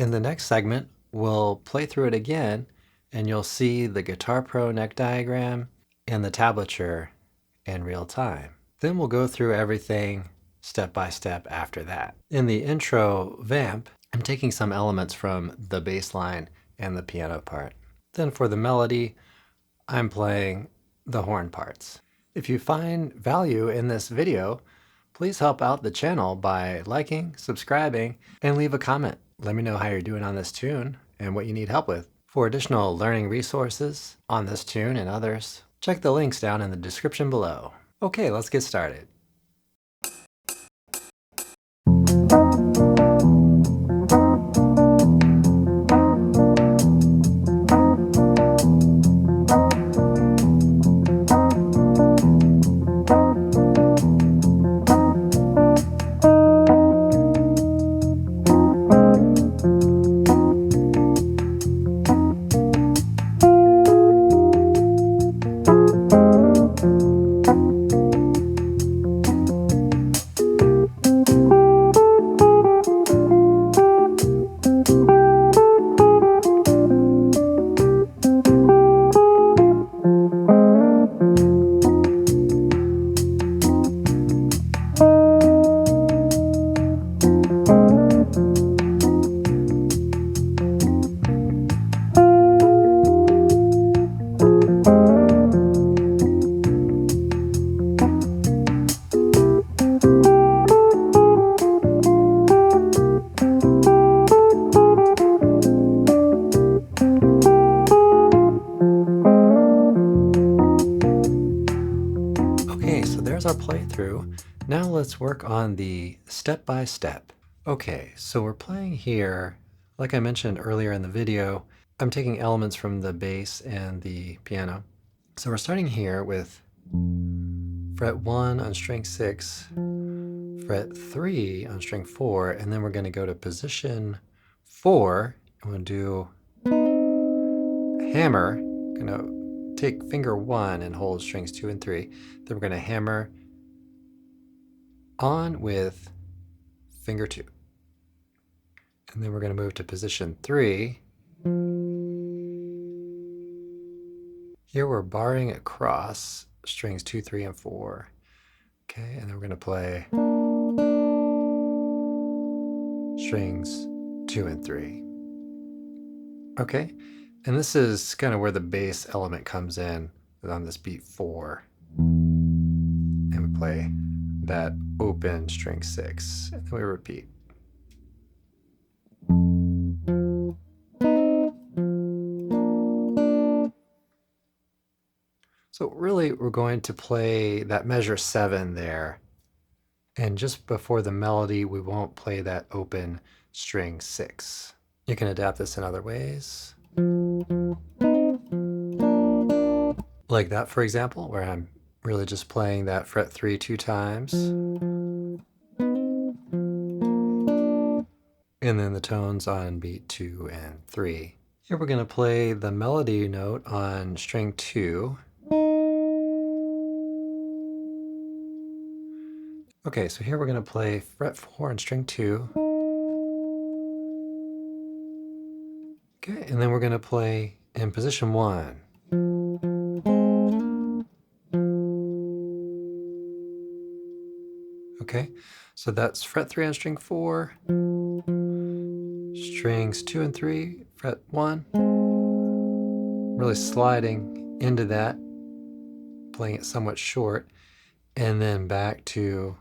In the next segment, we'll play through it again, and you'll see the Guitar Pro neck diagram and the tablature in real time. Then we'll go through everything step by step after that. In the intro vamp, I'm taking some elements from the bass line and the piano part. Then for the melody, I'm playing the horn parts. If you find value in this video, please help out the channel by liking, subscribing, and leave a comment. Let me know how you're doing on this tune and what you need help with. For additional learning resources on this tune and others, check the links down in the description below. Okay, let's get started. Our playthrough. Now let's work on the step by step. Okay, so we're playing here, like I mentioned earlier in the video, I'm taking elements from the bass and the piano. So we're starting here with fret 1 on string 6, fret 3 on string 4, and then we're going to go to position 4, and we'll do hammer. Going to take finger 1 and hold strings 2 and 3. Then we're going to hammer on with finger 2. And then we're going to move to position 3. Here we're barring across strings 2, 3, and 4. Okay, and then we're going to play strings 2 and 3. Okay, and this is kind of where the bass element comes in on this beat 4. And we play that open string 6, and then we repeat. So really we're going to play that measure 7 there, and just before the melody we won't play that open string 6. You can adapt this in other ways. Like that, for example, where I'm really just playing that fret 3 2 times. And then the tones on beat 2 and 3. Here we're going to play the melody note on string 2. Okay, so here we're going to play fret 4 on string 2. Okay, and then we're going to play in position 1. Okay, so that's fret 3 on string 4, strings 2 and 3, fret 1, really sliding into that, playing it somewhat short, and then back to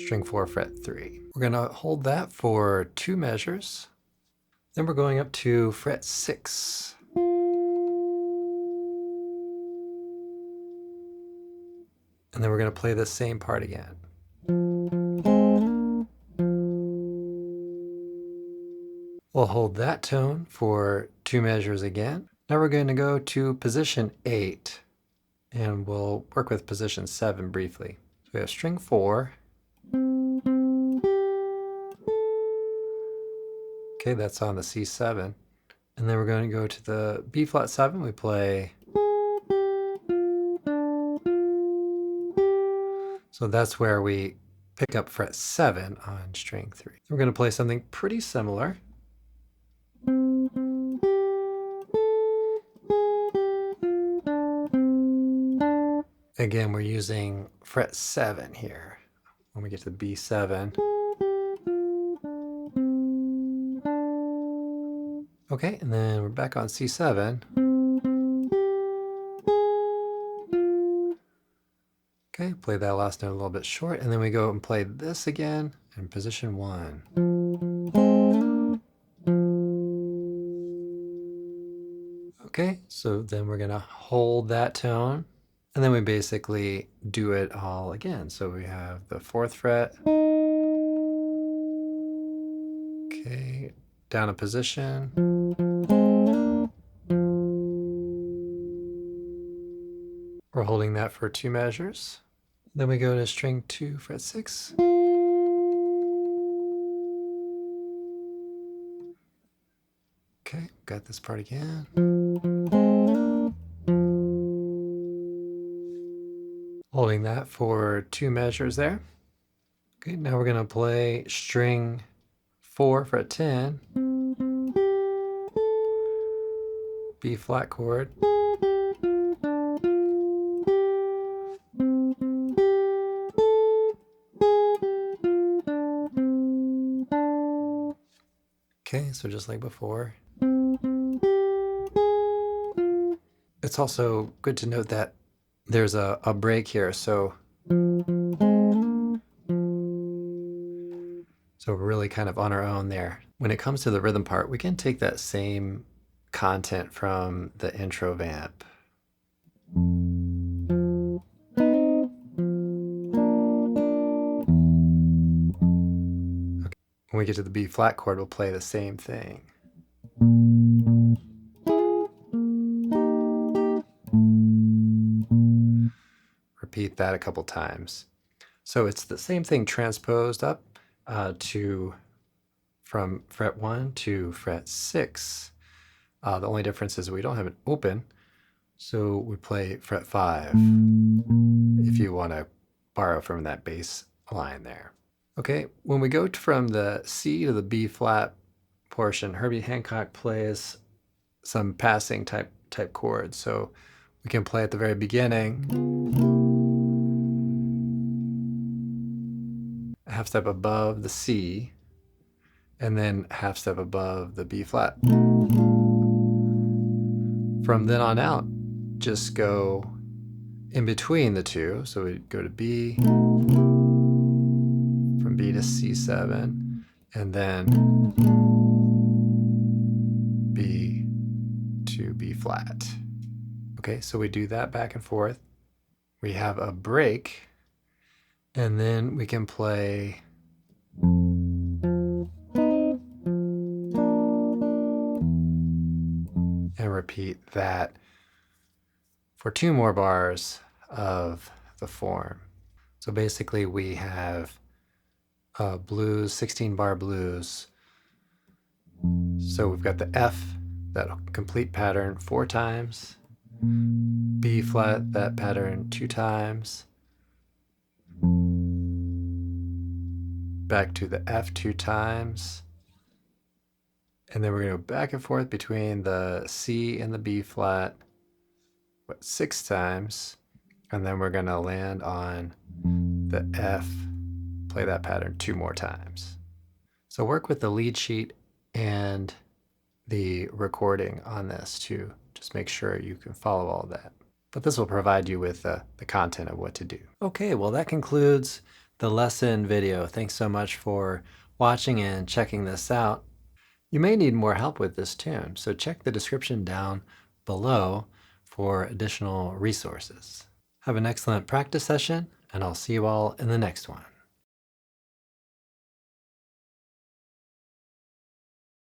string 4, fret 3. We're going to hold that for 2 measures. Then we're going up to fret 6. And then we're going to play the same part again. We'll hold that tone for 2 measures again. Now we're going to go to position 8, and we'll work with position 7 briefly. So we have string 4. Okay, that's on the C7. And then we're going to go to the B flat 7. We play. So that's where we pick up fret 7 on string 3. We're going to play something pretty similar. Again, we're using fret 7 here. When we get to the B7. Okay, and then we're back on C7. Okay, play that last note a little bit short, and then we go and play this again in position 1. Okay, so then we're gonna hold that tone, and then we basically do it all again. So we have the 4th fret, okay, down a position, we're holding that for 2 measures. Then we go to string 2, fret 6. Okay, got this part again. Holding that for 2 measures there. Okay, now we're going to play string 4, fret 10, B flat chord. Okay, so just like before. It's also good to note that there's a break here, so we're really kind of on our own there. When it comes to the rhythm part, we can take that same content from the intro vamp. Okay. When we get to the B flat chord, we'll play the same thing. Repeat that a couple times. So it's the same thing transposed up from fret 1 to fret 6. The only difference is we don't have it open, so we play fret 5 if you want to borrow from that bass line there. Okay, when we go from the C to the B flat portion, Herbie Hancock plays some passing type chords. So we can play at the very beginning, a half step above the C, and then half step above the B flat. From then on out, just go in between the two. So we go to B, from B to C7, and then B to B flat. Okay, so we do that back and forth. We have a break, and then we can play and repeat that for 2 more bars of the form. So basically we have blues, 16-bar blues. So we've got the F, that complete pattern 4 times, B flat, that pattern 2 times, back to the F 2 times, and then we're going to go back and forth between the C and the B flat 6 times, and then we're going to land on the F, play that pattern 2 more times. So work with the lead sheet and the recording on this to just make sure you can follow all of that. But this will provide you with the content of what to do. Okay, well that concludes the lesson video. Thanks so much for watching and checking this out. You may need more help with this tune, so check the description down below for additional resources. Have an excellent practice session, and I'll see you all in the next one.